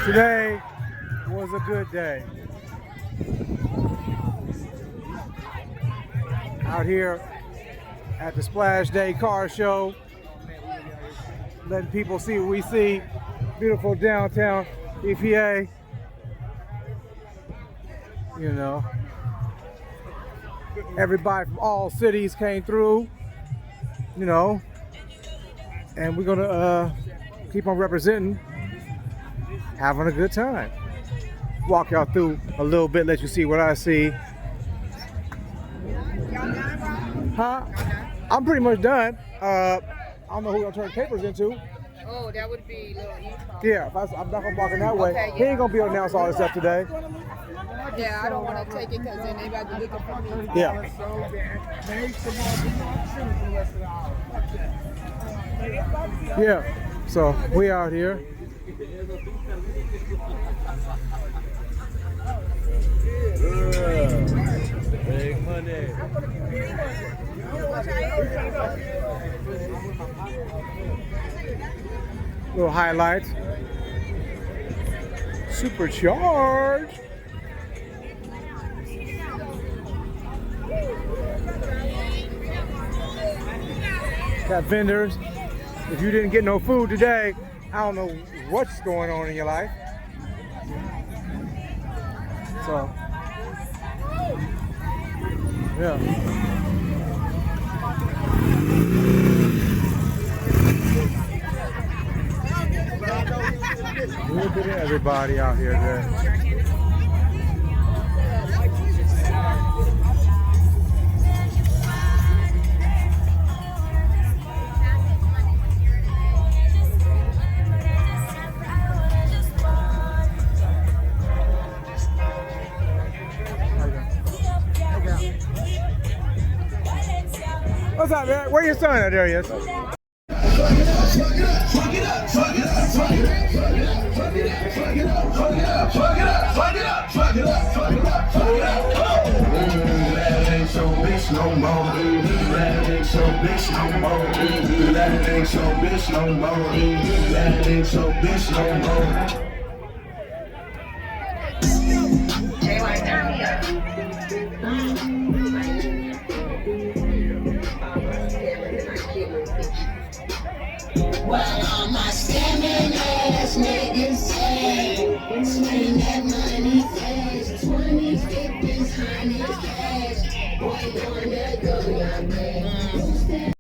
Today was a good day. Out here at the Splash Day car show, letting people see what we see. Beautiful downtown EPA. You know, everybody from all cities came through, you know, and we're gonna keep on representing, having a good time. Walk y'all through a little bit, let you see what I see. Huh? I'm pretty much done. I don't know who I'll turn papers into. Oh, that would be little Esau. Yeah, I'm not gonna walk in that way. Okay, He ain't gonna be able to announce all this stuff today. Yeah, I don't want to take it because then they might be looking for me. Yeah. Yeah. So we out here. Big money. Little highlights. Supercharged. Got vendors. If you didn't get no food today, I don't know what's going on in your life. So, yeah. A little bit of everybody out here today. What's up, man? Where your son at? There he is. No more, that ain't your bitch no more, that ain't your bitch no more, that ain't your bitch no more. Turn me up. Well, all my scamming ass niggas say, spend that money fast, 20, 50s, 100 cash, boy, gonna go your man. Who's that?